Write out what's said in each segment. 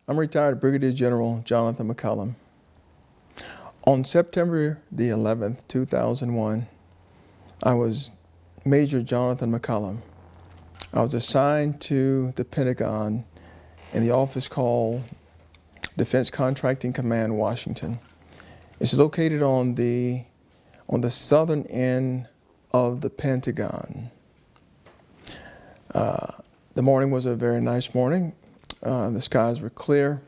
I'm retired Brigadier General Jonathan McColumn. On September the 11th, 2001, I was Major Jonathan McColumn. I was assigned to the Pentagon in the office called Defense Contracting Command, Washington. It's located on the southern end of the Pentagon. The morning was a very nice morning. The skies were clear,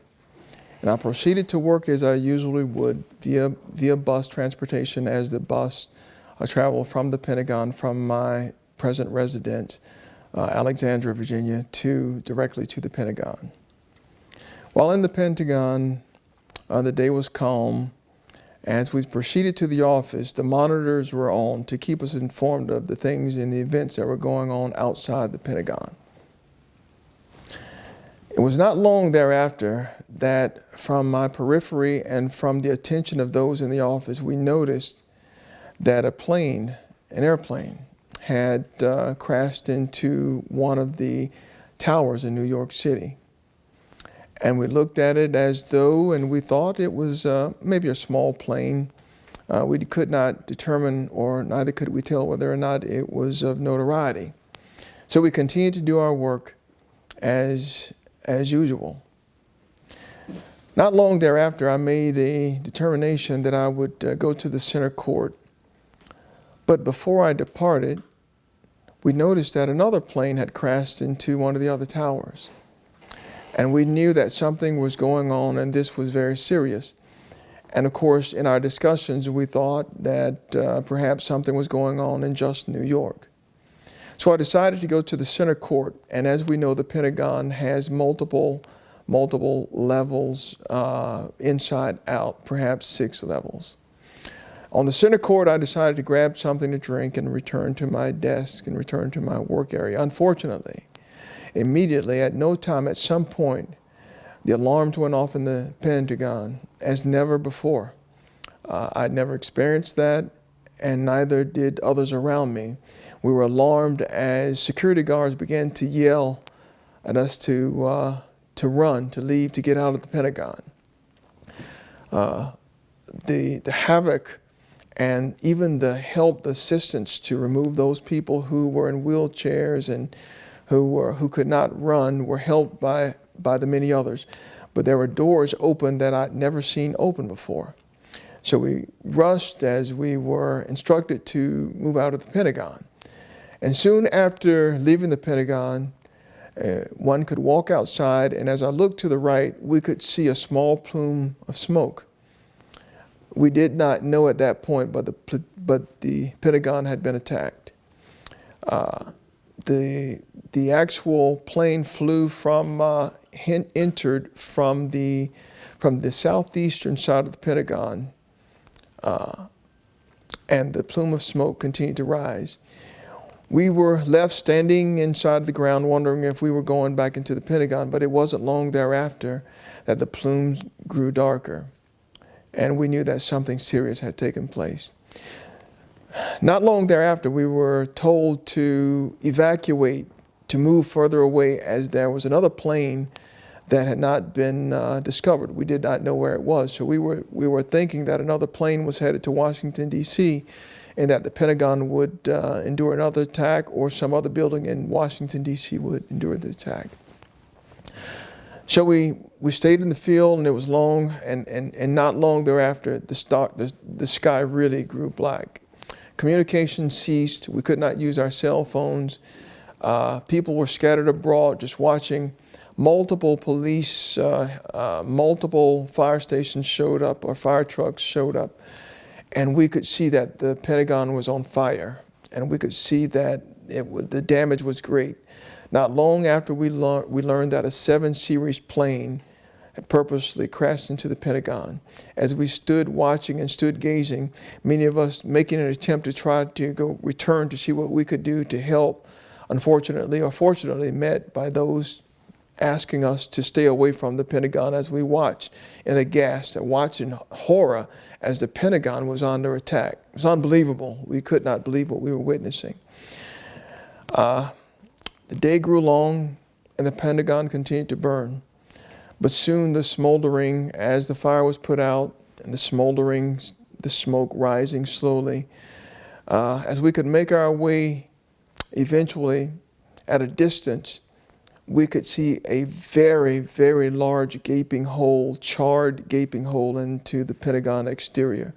and I proceeded to work as I usually would via bus transportation, as the bus traveled from the Pentagon from my present residence, Alexandria, Virginia, directly to the Pentagon. While in the Pentagon, the day was calm. As we proceeded to the office, the monitors were on to keep us informed of the things and the events that were going on outside the Pentagon. It was not long thereafter that from my periphery and from the attention of those in the office, we noticed that an airplane, had crashed into one of the towers in New York City. And we looked at it as though, and we thought it was maybe a small plane. We could not determine, or neither could we tell whether or not it was of notoriety. So we continued to do our work as usual. Not long thereafter, I made a determination that I would go to the center court. But before I departed, we noticed that another plane had crashed into one of the other towers. And we knew that something was going on, and this was very serious. And of course, in our discussions, we thought that perhaps something was going on in just New York. So I decided to go to the center court, and as we know, the Pentagon has multiple levels inside out, perhaps 6 levels. On the center court, I decided to grab something to drink and return to my desk and return to my work area. Unfortunately, immediately, at no time, at some point, the alarms went off in the Pentagon as never before. I'd never experienced that, and neither did others around me. We were alarmed as security guards began to yell at us to run, to leave, to get out of the Pentagon. The havoc and even the help, the assistance to remove those people who were in wheelchairs and who could not run were helped by the many others. But there were doors open that I'd never seen open before. So we rushed as we were instructed to move out of the Pentagon. And soon after leaving the Pentagon, one could walk outside, and as I looked to the right, we could see a small plume of smoke. We did not know at that point, but the Pentagon had been attacked. The actual plane flew entered from the southeastern side of the Pentagon, and the plume of smoke continued to rise. We were left standing inside the ground wondering if we were going back into the Pentagon, but it wasn't long thereafter that the plumes grew darker, and we knew that something serious had taken place. Not long thereafter, we were told to evacuate, to move further away, as there was another plane that had not been discovered. We did not know where it was, so we were thinking that another plane was headed to Washington, D.C., and that the Pentagon would endure another attack, or some other building in Washington, D.C. would endure the attack. So we stayed in the field, and it was long, and not long thereafter, the sky really grew black. Communication ceased. We could not use our cell phones. People were scattered abroad, just watching. Multiple police, multiple fire stations showed up, or fire trucks showed up. And we could see that the Pentagon was on fire. And we could see that the damage was great. Not long after we learned that a 7 Series plane had purposely crashed into the Pentagon. As we stood watching and stood gazing, many of us making an attempt to try to return to see what we could do to help, unfortunately or fortunately, met by those asking us to stay away from the Pentagon as we watched in aghast, watching horror as the Pentagon was under attack. It was unbelievable. We could not believe what we were witnessing. The day grew long, and the Pentagon continued to burn. But soon the smoldering, as the fire was put out, and the smoldering, the smoke rising slowly, as we could make our way eventually at a distance, we could see a very, very large gaping hole, charred gaping hole into the Pentagon exterior.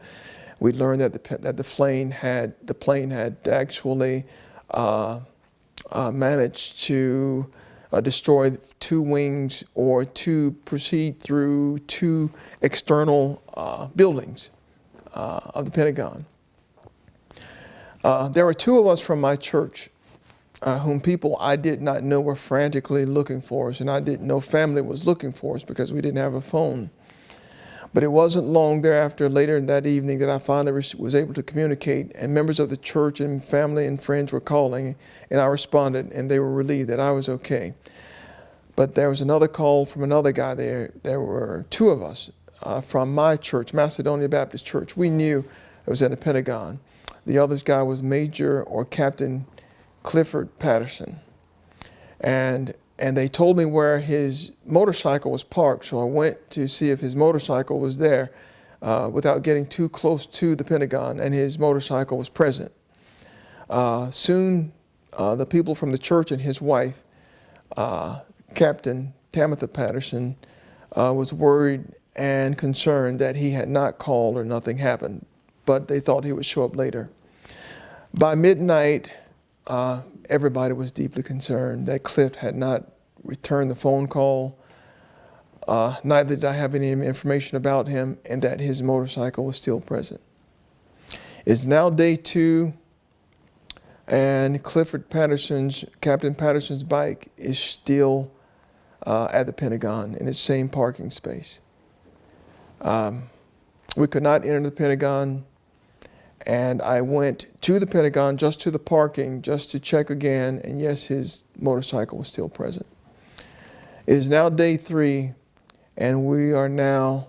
We learned that the plane had actually managed to destroy two wings or to proceed through two external buildings of the Pentagon. There were two of us from my church whom people I did not know were frantically looking for us, and I didn't know family was looking for us because we didn't have a phone. But it wasn't long thereafter, later in that evening, that I finally was able to communicate, and members of the church and family and friends were calling, and I responded, and they were relieved that I was okay. But there was another call from another guy there. There were two of us from my church, Macedonia Baptist Church. We knew it was in the Pentagon. The other guy was Major or Captain Clifford Patterson. And they told me where his motorcycle was parked, so I went to see if his motorcycle was there without getting too close to the Pentagon, and his motorcycle was present. Soon, the people from the church and his wife, Captain Tabitha Patterson, was worried and concerned that he had not called or nothing happened, but they thought he would show up later. By midnight, everybody was deeply concerned that Cliff had not returned the phone call. Neither did I have any information about him, and that his motorcycle was still present. It's now day 2, and Captain Patterson's bike is still at the Pentagon in its same parking space. We could not enter the Pentagon, and I went to the Pentagon, just to the parking, just to check again, and yes, his motorcycle was still present. It is now day 3, and we are now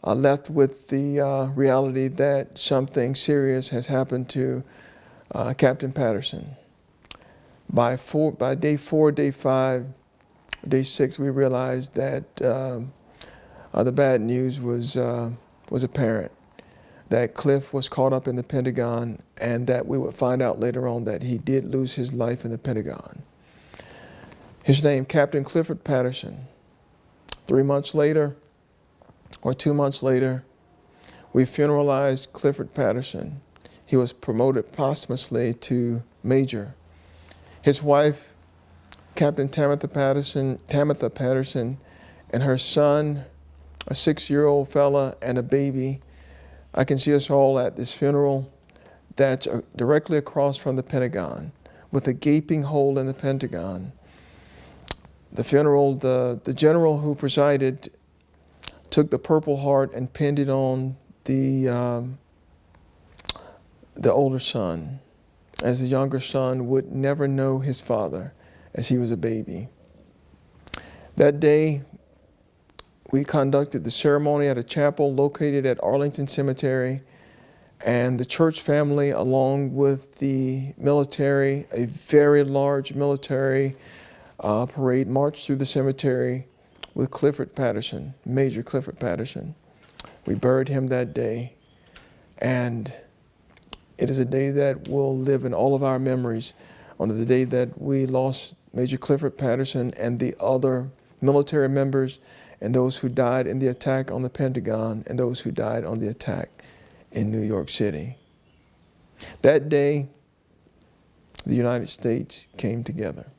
left with the reality that something serious has happened to Captain Patterson. By day 4, day 5, day 6, we realized that the bad news was apparent, that Cliff was caught up in the Pentagon, and that we would find out later on that he did lose his life in the Pentagon. His name, Captain Clifford Patterson. 3 months later, or 2 months later, we funeralized Clifford Patterson. He was promoted posthumously to Major. His wife, Captain Tabitha Patterson, and her son, a 6-year-old fella, and a baby. I can see us all at this funeral that's directly across from the Pentagon, with a gaping hole in the Pentagon. The funeral, the general who presided took the Purple Heart and pinned it on the older son, as the younger son would never know his father, as he was a baby. That day, we conducted the ceremony at a chapel located at Arlington Cemetery, and the church family, along with the military, a very large military parade, marched through the cemetery with Clifford Patterson, Major Clifford Patterson. We buried him that day, and it is a day that will live in all of our memories, on the day that we lost Major Clifford Patterson and the other military members, and those who died in the attack on the Pentagon, and those who died on the attack in New York City. That day, the United States came together.